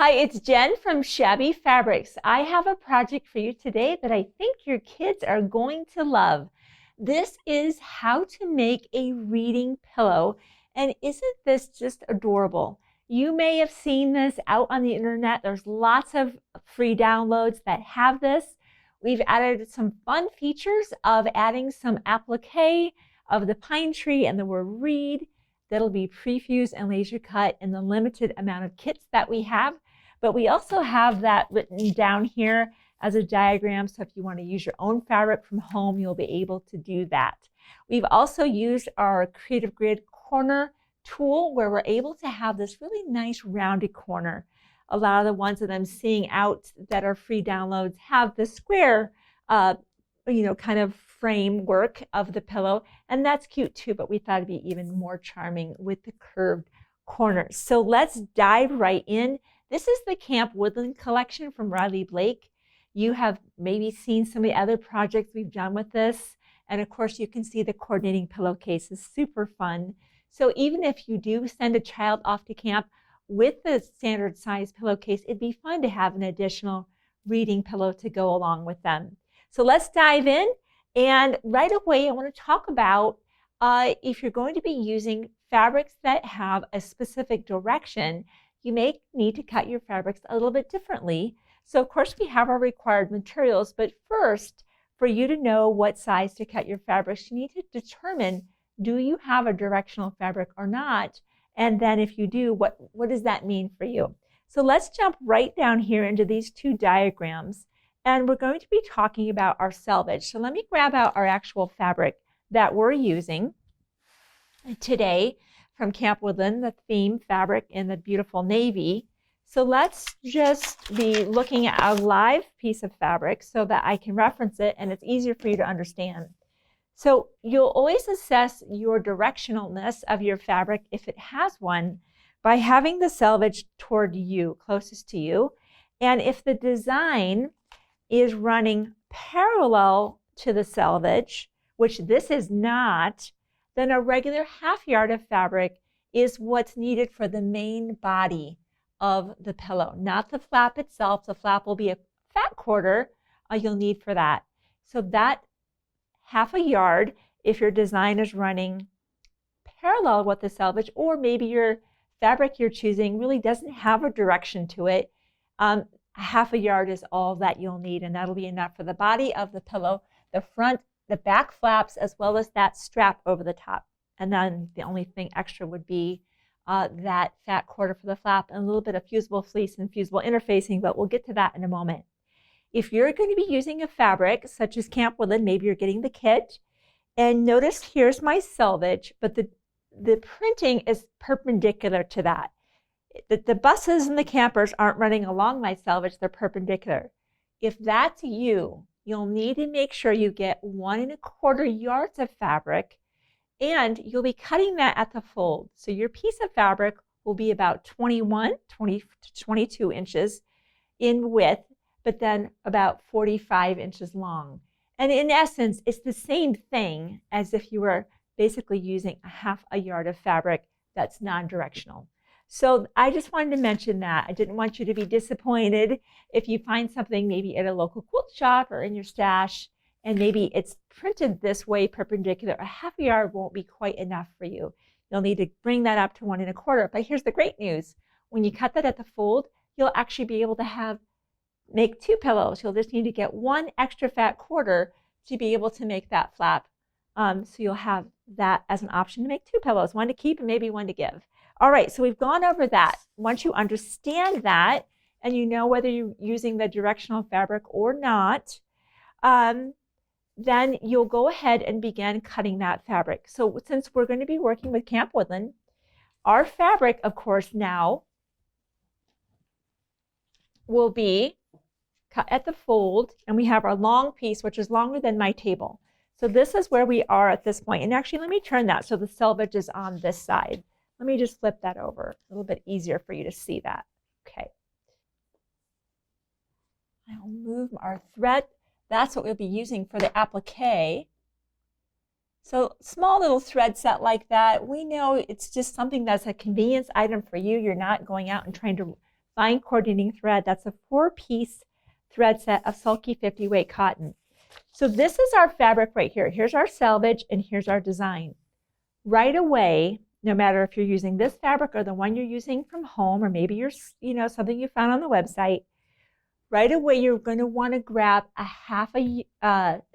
Hi, it's Jen from Shabby Fabrics. I have a project for you today that I think your kids are going to love. This is how to make a reading pillow. And isn't this just adorable? You may have seen this out on the internet. There's lots of free downloads that have this. We've added some fun features of adding some applique of the pine tree and the word read. That'll be prefused and laser cut in the limited amount of kits that we have. But we also have that written down here as a diagram. So if you want to use your own fabric from home, you'll be able to do that. We've also used our Creative Grid corner tool where we're able to have this really nice rounded corner. A lot of the ones that I'm seeing out that are free downloads have the square, kind of framework of the pillow, and that's cute too, but we thought it'd be even more charming with the curved corners. So let's dive right in. This is the Camp Woodland collection from Riley Blake. You have maybe seen some of the other projects we've done with this, and of course you can see the coordinating pillowcase is super fun. So even if you do send a child off to camp with the standard size pillowcase, it'd be fun to have an additional reading pillow to go along with them. So let's dive in. And right away, I want to talk about if you're going to be using fabrics that have a specific direction, you may need to cut your fabrics a little bit differently. So of course, we have our required materials, but first, for you to know what size to cut your fabrics, you need to determine, do you have a directional fabric or not? And then if you do, what does that mean for you? So let's jump right down here into these two diagrams. And we're going to be talking about our selvage. So let me grab out our actual fabric that we're using today from Camp Woodland, the theme fabric in the beautiful navy. So let's just be looking at a live piece of fabric so that I can reference it and it's easier for you to understand. So you'll always assess your directionalness of your fabric, if it has one, by having the selvage toward you, closest to you. And if the design is running parallel to the selvage, which this is not, then a regular half yard of fabric is what's needed for the main body of the pillow, not the flap itself. The flap will be a fat quarter you'll need for that. So that half a yard, if your design is running parallel with the selvage, or maybe your fabric you're choosing really doesn't have a direction to it, half a yard is all that you'll need, and that'll be enough for the body of the pillow, the front, the back flaps, as well as that strap over the top. And then the only thing extra would be that fat quarter for the flap and a little bit of fusible fleece and fusible interfacing, but we'll get to that in a moment. If you're going to be using a fabric such as Camp Woodland, maybe you're getting the kit, and notice here's my selvage, but the printing is perpendicular to that. The buses and the campers aren't running along my selvage, they're perpendicular. If that's you, you'll need to make sure you get 1 1/4 yards of fabric, and you'll be cutting that at the fold. So your piece of fabric will be about 20 to 22 inches in width, but then about 45 inches long. And in essence, it's the same thing as if you were basically using a half a yard of fabric that's non-directional. So I just wanted to mention that. I didn't want you to be disappointed if you find something maybe at a local quilt shop or in your stash, and maybe it's printed this way perpendicular. A half a yard won't be quite enough for you. You'll need to bring that up to 1 1/4. But here's the great news. When you cut that at the fold, you'll actually be able to make 2 pillows. You'll just need to get 1 extra fat quarter to be able to make that flap. So you'll have that as an option to make 2 pillows, 1 to keep and maybe 1 to give. All right, so we've gone over that. Once you understand that and you know whether you're using the directional fabric or not, then you'll go ahead and begin cutting that fabric. So since we're going to be working with Camp Woodland, our fabric, of course, now will be cut at the fold, and we have our long piece, which is longer than my table. So this is where we are at this point. And actually, let me turn that so the selvage is on this side. Let me just flip that over, a little bit easier for you to see that. Okay. I'll move our thread. That's what we'll be using for the applique. So small little thread set like that, we know it's just something that's a convenience item for you. You're not going out and trying to fine coordinating thread. That's a 4-piece thread set of sulky 50 weight cotton. So this is our fabric right here. Here's our selvage and here's our design. Right away, no matter if you're using this fabric or the one you're using from home, or maybe you're, something you found on the website, right away you're going to want to grab a half a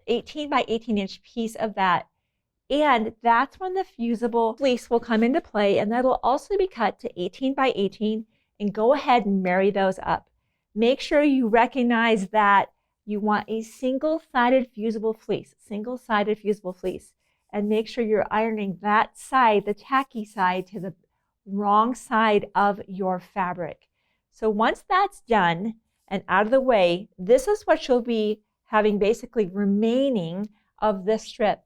18 by 18 inch piece of that. And that's when the fusible fleece will come into play, and that'll also be cut to 18 by 18, and go ahead and marry those up. Make sure you recognize that you want a single-sided fusible fleece, and make sure you're ironing that side, the tacky side, to the wrong side of your fabric. So once that's done and out of the way, this is what you'll be having basically remaining of this strip.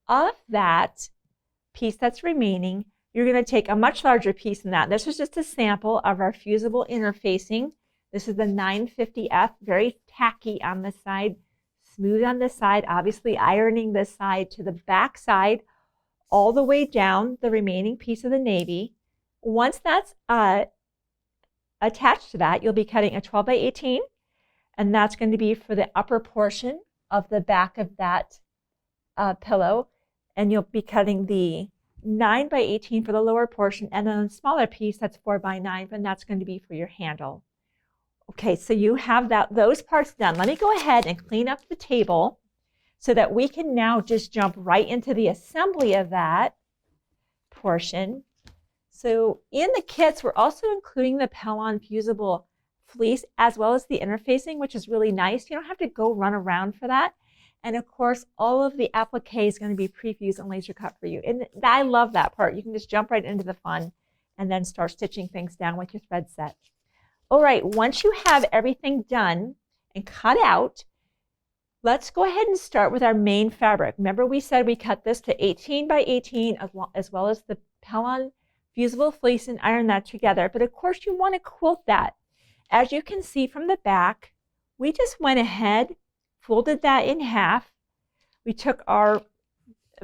Of that piece that's remaining, you're going to take a much larger piece than that. This is just a sample of our fusible interfacing. This is the 950F, very tacky on the side, smooth on the side, obviously ironing this side to the back side all the way down the remaining piece of the navy. Once that's attached to that, you'll be cutting a 12 by 18, and that's going to be for the upper portion of the back of that pillow, and you'll be cutting the 9 by 18 for the lower portion, and then a smaller piece that's 4 by 9, and that's going to be for your handle. Okay, so you have those parts done. Let me go ahead and clean up the table so that we can now just jump right into the assembly of that portion. So in the kits, we're also including the Pellon fusible fleece as well as the interfacing, which is really nice. You don't have to go run around for that. And of course, all of the applique is going to be pre-fused and laser cut for you. And I love that part. You can just jump right into the fun and then start stitching things down with your thread set. All right, once you have everything done and cut out, let's go ahead and start with our main fabric. Remember we said we cut this to 18 by 18 as well as the Pellon fusible fleece, and iron that together. But of course you want to quilt that. As you can see from the back, we just went ahead, folded that in half. We took our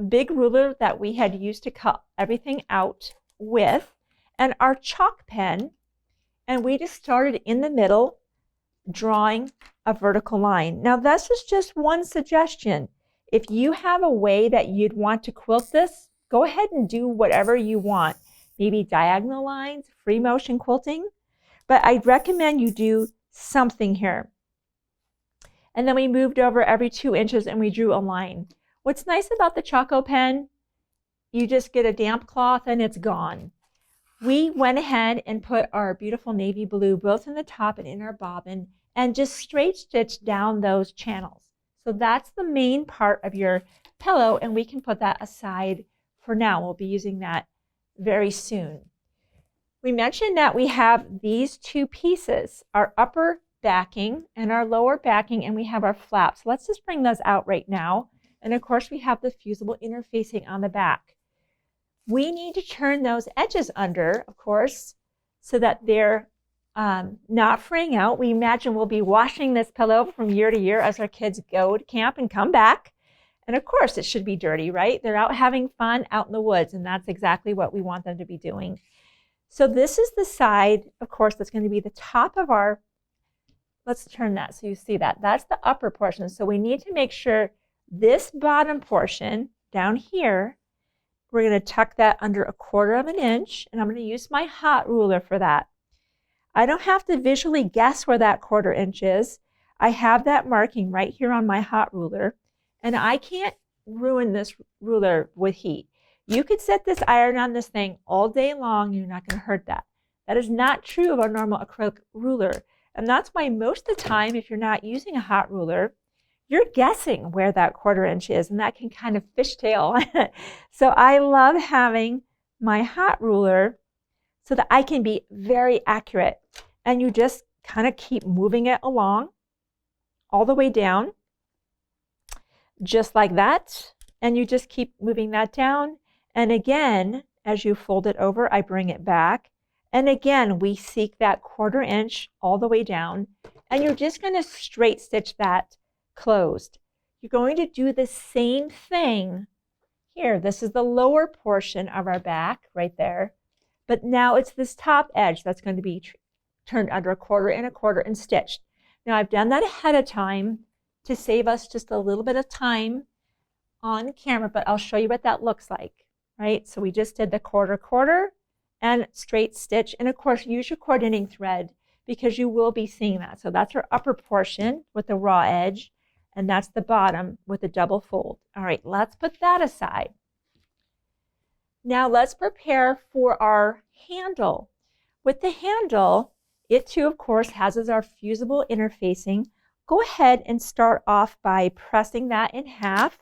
big ruler that we had used to cut everything out with and our chalk pen, and we just started in the middle drawing a vertical line. Now this is just one suggestion. If you have a way that you'd want to quilt this, go ahead and do whatever you want. Maybe diagonal lines, free motion quilting, but I'd recommend you do something here. And then we moved over every 2 inches and we drew a line. What's nice about the Choco pen, you just get a damp cloth and it's gone. We went ahead and put our beautiful navy blue both in the top and in our bobbin and just straight stitched down those channels. So that's the main part of your pillow, and we can put that aside for now. We'll be using that very soon. We mentioned that we have these two pieces, our upper backing and our lower backing, and we have our flaps. Let's just bring those out right now. And of course we have the fusible interfacing on the back. We need to turn those edges under, of course, so that they're not fraying out. We imagine we'll be washing this pillow from year to year as our kids go to camp and come back. And of course it should be dirty, right? They're out having fun out in the woods, and that's exactly what we want them to be doing. So this is the side, of course, that's going to be the top of our, let's turn that so you see that. That's the upper portion. So we need to make sure this bottom portion down here, we're going to tuck that under 1/4 inch, and I'm going to use my hot ruler for that. I don't have to visually guess where that 1/4 inch is. I have that marking right here on my hot ruler, and I can't ruin this ruler with heat. You could set this iron on this thing all day long, you're not going to hurt that. That is not true of a normal acrylic ruler, and that's why most of the time, if you're not using a hot ruler, you're guessing where that 1/4 inch is, and that can kind of fishtail. So I love having my hot ruler so that I can be very accurate. And you just kind of keep moving it along all the way down, just like that. And you just keep moving that down. And again, as you fold it over, I bring it back. And again, we seek that 1/4 inch all the way down. And you're just going to straight stitch that closed. You're going to do the same thing here. This is the lower portion of our back right there. But now it's this top edge that's going to be turned under a quarter and stitched. Now I've done that ahead of time to save us just a little bit of time on camera, but I'll show you what that looks like, right? So we just did the quarter and straight stitch. And of course, use your coordinating thread because you will be seeing that. So that's our upper portion with the raw edge, and that's the bottom with a double fold. All right, let's put that aside. Now let's prepare for our handle. With the handle, it too, of course, has our fusible interfacing. Go ahead and start off by pressing that in half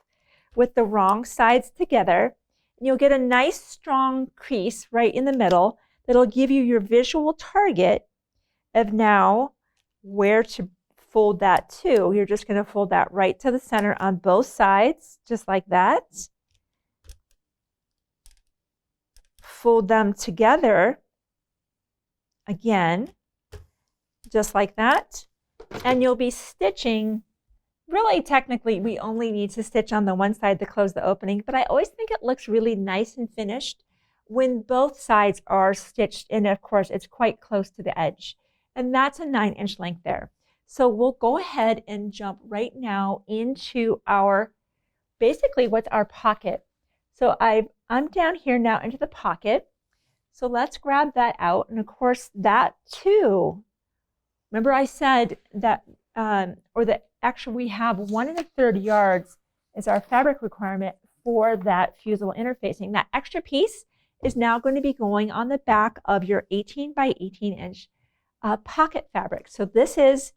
with the wrong sides together. And you'll get a nice strong crease right in the middle that'll give you your visual target of now where to fold that to. You're just going to fold that right to the center on both sides, just like that. Fold them together again, just like that. And you'll be stitching. Really, technically, we only need to stitch on the one side to close the opening, but I always think it looks really nice and finished when both sides are stitched, and of course, it's quite close to the edge. And that's a 9-inch length there. So we'll go ahead and jump right now into our, basically what's our pocket. So I'm down here now into the pocket. So let's grab that out. And of course, that too, remember I said that, actually we have 1 1/3 yards is our fabric requirement for that fusible interfacing. That extra piece is now going to be going on the back of your 18 by 18-inch pocket fabric. So this is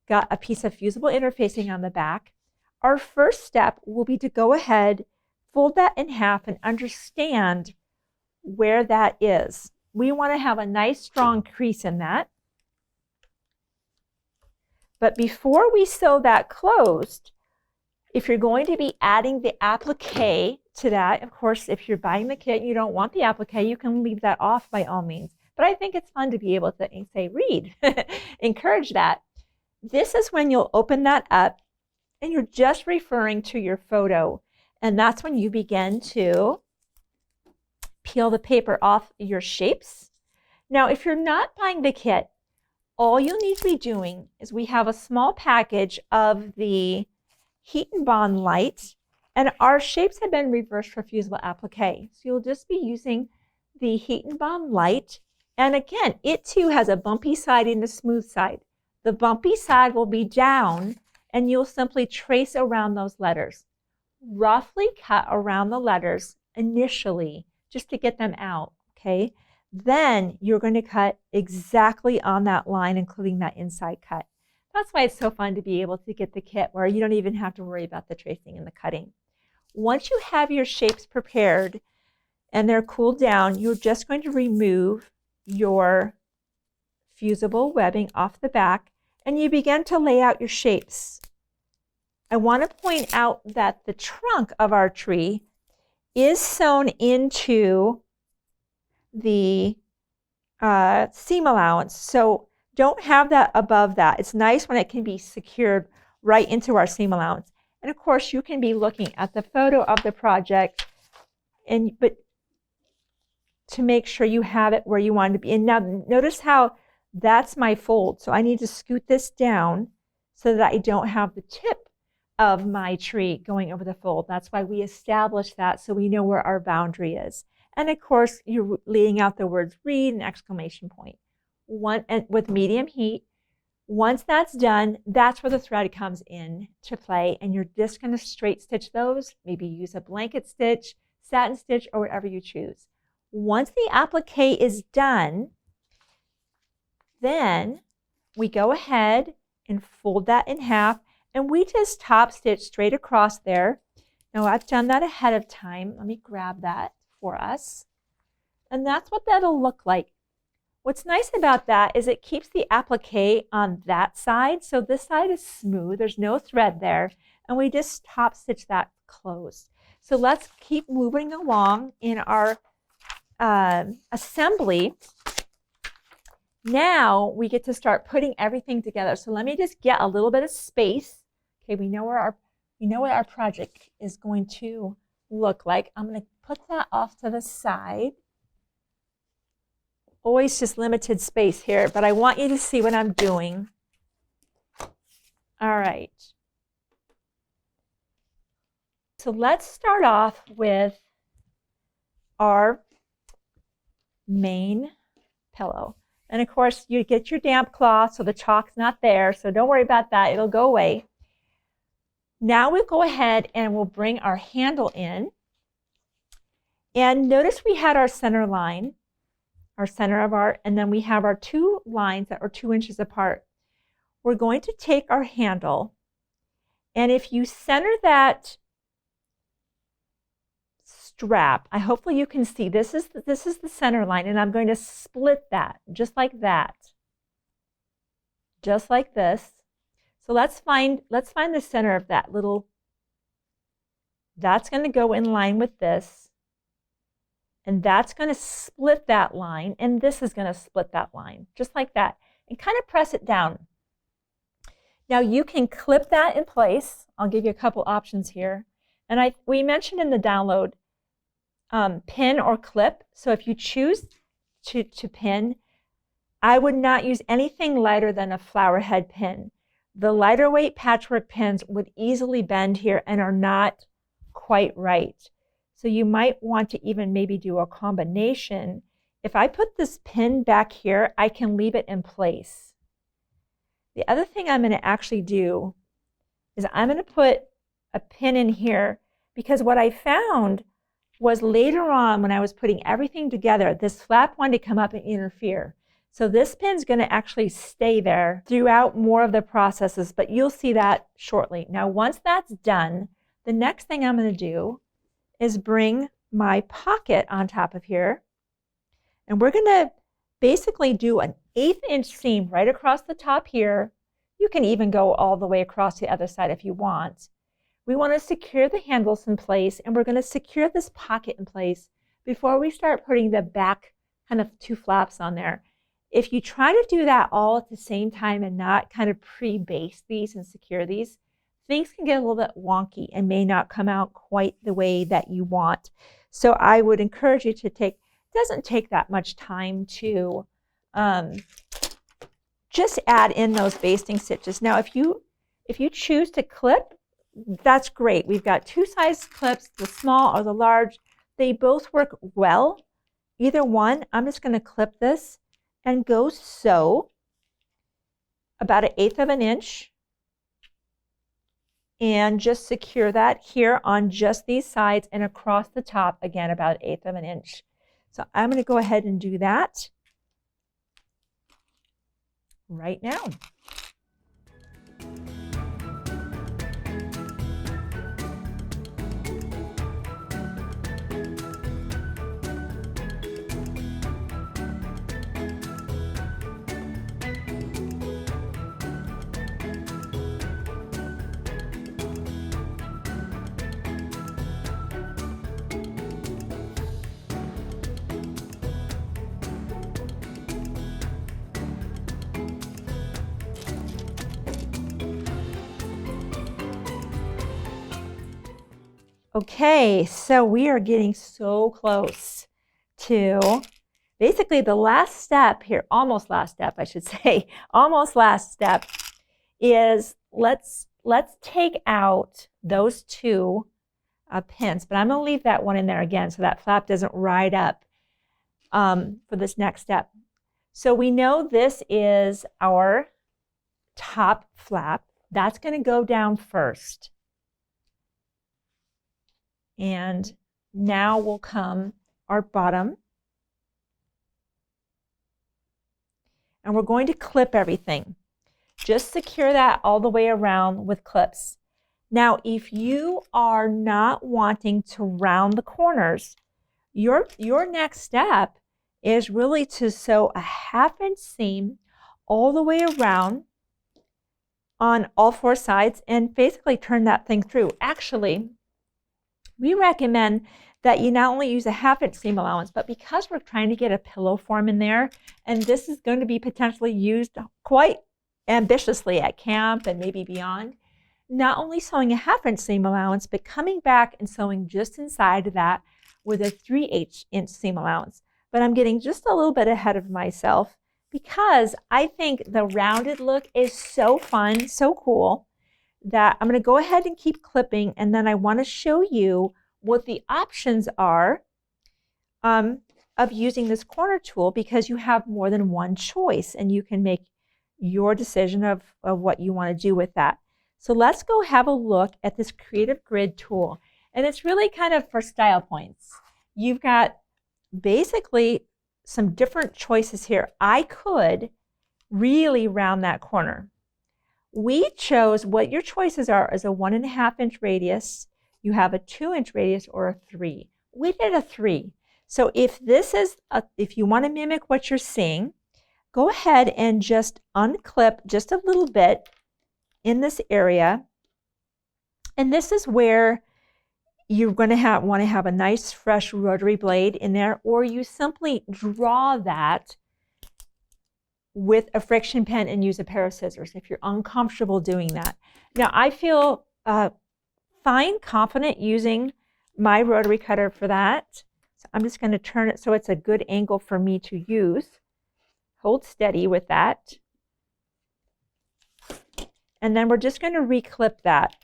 got a piece of fusible interfacing on the back. Our first step will be to go ahead, fold that in half, and understand where that is. We want to have a nice strong crease in that. But before we sew that closed, if you're going to be adding the appliqué to that, of course, if you're buying the kit and you don't want the appliqué, you can leave that off by all means. But I think it's fun to be able to say, read, encourage that. This is when you'll open that up and you're just referring to your photo. And that's when you begin to peel the paper off your shapes. Now, if you're not buying the kit, all you'll need to be doing is we have a small package of the Heat and Bond Light, and our shapes have been reversed for fusible applique. So you'll just be using the Heat and Bond Light. And again, it too has a bumpy side and a smooth side. The bumpy side will be down, and you'll simply trace around those letters. Roughly cut around the letters initially, just to get them out, okay? Then you're going to cut exactly on that line, including that inside cut. That's why it's so fun to be able to get the kit where you don't even have to worry about the tracing and the cutting. Once you have your shapes prepared and they're cooled down, you're just going to remove your fusible webbing off the back and you begin to lay out your shapes. I want to point out that the trunk of our tree is sewn into the seam allowance. So don't have that above that. It's nice when it can be secured right into our seam allowance. And of course, you can be looking at the photo of the project, but to make sure you have it where you want it to be. And now notice how that's my fold. So I need to scoot this down so that I don't have the tip of my tree going over the fold. That's why we established that so we know where our boundary is. And of course, you're laying out the words read and exclamation point. And with medium heat. Once that's done, that's where the thread comes in to play. And you're just going to straight stitch those. Maybe use a blanket stitch, satin stitch, or whatever you choose. Once the applique is done, then we go ahead and fold that in half. And we just top stitch straight across there. Now I've done that ahead of time. Let me grab that for us. And that's what that'll look like. What's nice about that is it keeps the applique on that side. So this side is smooth. There's no thread there. And we just top stitch that closed. So let's keep moving along in our assembly. Now we get to start putting everything together. So let me just get a little bit of space. Okay, we know what our project is going to look like. I'm going to put that off to the side. always just limited space here, but I want you to see what I'm doing. All right. So let's start off with our main pillow. And of course, you get your damp cloth so the chalk's not there, so don't worry about that, it'll go away. Now we'll go ahead and we'll bring our handle in. And notice we had our center line, our center of our, and then we have our two lines that are 2 inches apart. We're going to take our handle, and if you center that strap, hopefully you can see this is the center line, and I'm going to split that just like that, just like this. So let's find the center of that little. That's going to go in line with this, and that's going to split that line, and this is going to split that line just like that, and kind of press it down. Now you can clip that in place. I'll give you a couple options here, and we mentioned in the download pin or clip. So if you choose to pin, I would not use anything lighter than a flower head pin. The lighter weight patchwork pins would easily bend here and are not quite right. So you might want to even maybe do a combination. If I put this pin back here, I can leave it in place. The other thing I'm going to actually do is I'm going to put a pin in here, because what I found was later on when I was putting everything together, this flap wanted to come up and interfere. So this pin's going to actually stay there throughout more of the processes, but you'll see that shortly. Now, once that's done, the next thing I'm going to do is bring my pocket on top of here, and we're going to basically do an 1/8 inch seam right across the top here. You can even go all the way across the other side if you want. We want to secure the handles in place, and we're going to secure this pocket in place before we start putting the back kind of 2 flaps on there. If you try to do that all at the same time and not kind of pre-baste these and secure these, things can get a little bit wonky and may not come out quite the way that you want. So I would encourage you to it doesn't take that much time to just add in those basting stitches. Now, if you choose to clip, that's great. We've got 2 size clips, the small or the large. They both work well. Either one. I'm just going to clip this and go so about 1/8 of an inch, and just secure that here on just these sides and across the top, again, about 1/8 of an inch. So I'm going to go ahead and do that right now. Okay, so we are getting so close to basically the last step here, almost last step, I should say, almost last step is let's take out those 2 pins, but I'm going to leave that one in there again so that flap doesn't ride up for this next step. So we know this is our top flap. That's going to go down first. And now will come our bottom. And we're going to clip everything. Just secure that all the way around with clips. Now, if you are not wanting to round the corners, your next step is really to sew a 1/2 inch seam all the way around on all 4 sides and basically turn that thing through. Actually, we recommend that you not only use a 1/2 inch seam allowance, but because we're trying to get a pillow form in there, and this is going to be potentially used quite ambitiously at camp and maybe beyond, not only sewing a 1/2 inch seam allowance, but coming back and sewing just inside of that with a 3/8 inch seam allowance. but I'm getting just a little bit ahead of myself because I think the rounded look is so fun, so cool, that I'm going to go ahead and keep clipping, and then I want to show you what the options are of using this corner tool, because you have more than one choice and you can make your decision of what you want to do with that. So let's go have a look at this Creative Grid tool. And it's really kind of for style points. You've got basically some different choices here. I could really round that corner. We chose, what your choices are is a 1.5 inch radius, you have a 2-inch radius, or a 3. We did a 3. So if if you want to mimic what you're seeing, go ahead and just unclip just a little bit in this area. And this is where you're going to want to have a nice fresh rotary blade in there, or you simply draw that with a friction pen and use a pair of scissors if you're uncomfortable doing that. Now, I feel fine, confident using my rotary cutter for that. So I'm just going to turn it so it's a good angle for me to use. Hold steady with that. And then we're just going to reclip that.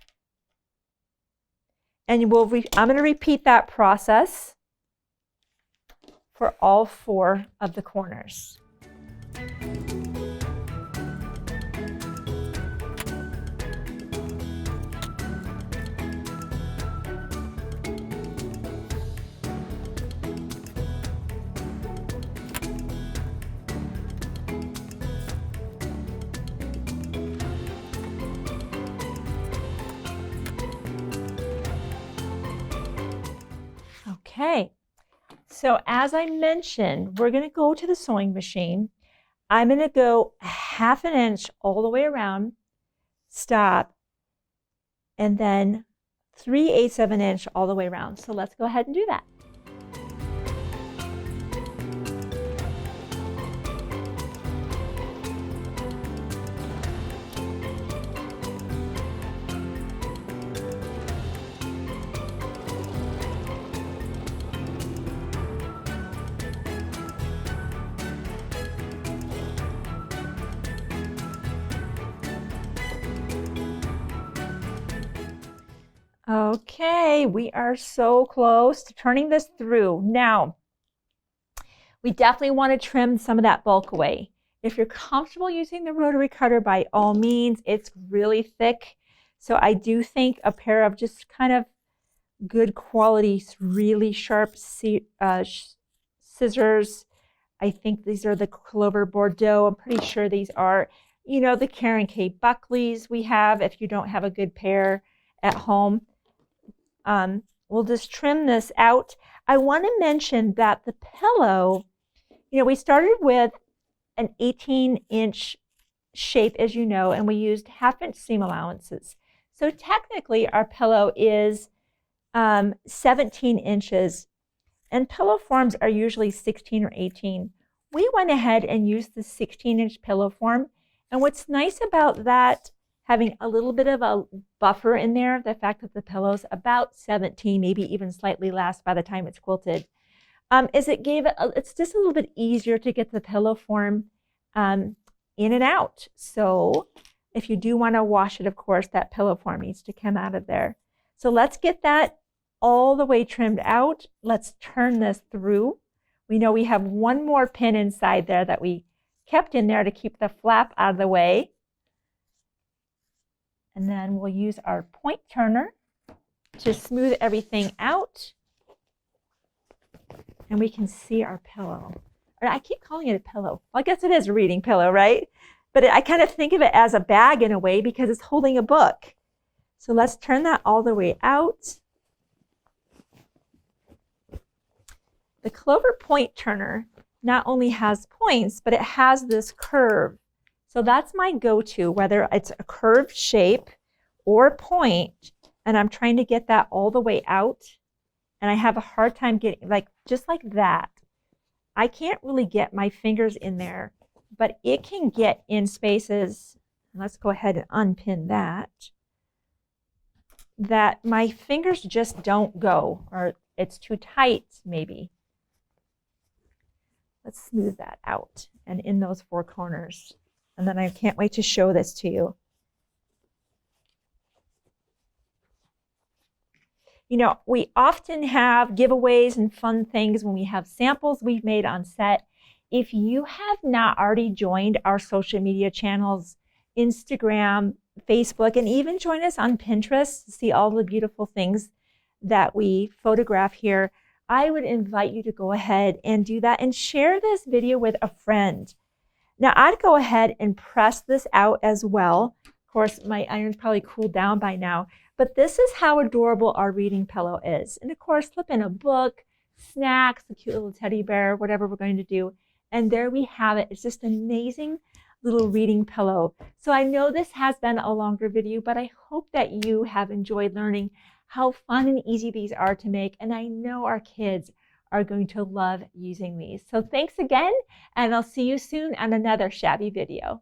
And I'm going to repeat that process for all 4 of the corners. Okay, so as I mentioned, we're going to go to the sewing machine. I'm going to go 1/2 inch all the way around, stop, and then 3/8 of an inch all the way around. So let's go ahead and do that. Okay, we are so close to turning this through. Now, we definitely want to trim some of that bulk away. If you're comfortable using the rotary cutter, by all means, it's really thick. So I do think a pair of just kind of good quality, really sharp scissors. I think these are the Clover Bordeaux. I'm pretty sure these are, you know, the Karen K. Buckley's we have if you don't have a good pair at home. We'll just trim this out. I want to mention that the pillow, you know, we started with an 18-inch shape, as you know, and we used 1/2 inch seam allowances. So technically our pillow is 17 inches, and pillow forms are usually 16 or 18. We went ahead and used the 16-inch pillow form, and what's nice about that, having a little bit of a buffer in there, the fact that the pillow's about 17, maybe even slightly less by the time it's quilted, is it's just a little bit easier to get the pillow form in and out. So if you do want to wash it, of course, that pillow form needs to come out of there. So let's get that all the way trimmed out. Let's turn this through. We know we have one more pin inside there that we kept in there to keep the flap out of the way. And then we'll use our point turner to smooth everything out. And we can see our pillow. Or I keep calling it a pillow. Well, I guess it is a reading pillow, right? But I kind of think of it as a bag in a way because it's holding a book. So let's turn that all the way out. The Clover point turner not only has points, but it has this curve. So that's my go-to, whether it's a curved shape or a point, and I'm trying to get that all the way out, and I have a hard time getting, just like that. I can't really get my fingers in there, but it can get in spaces. Let's go ahead and unpin that my fingers just don't go, or it's too tight maybe. Let's smooth that out and in those 4 corners. And then I can't wait to show this to you. You know, we often have giveaways and fun things when we have samples we've made on set. If you have not already joined our social media channels, Instagram, Facebook, and even join us on Pinterest to see all the beautiful things that we photograph here, I would invite you to go ahead and do that and share this video with a friend. Now, I'd go ahead and press this out as well. Of course, my iron's probably cooled down by now, but this is how adorable our reading pillow is. And of course, slip in a book, snacks, a cute little teddy bear, whatever we're going to do. And there we have it. It's just an amazing little reading pillow. So I know this has been a longer video, but I hope that you have enjoyed learning how fun and easy these are to make. And I know our kids are going to love using these. So thanks again, and I'll see you soon on another Shabby video.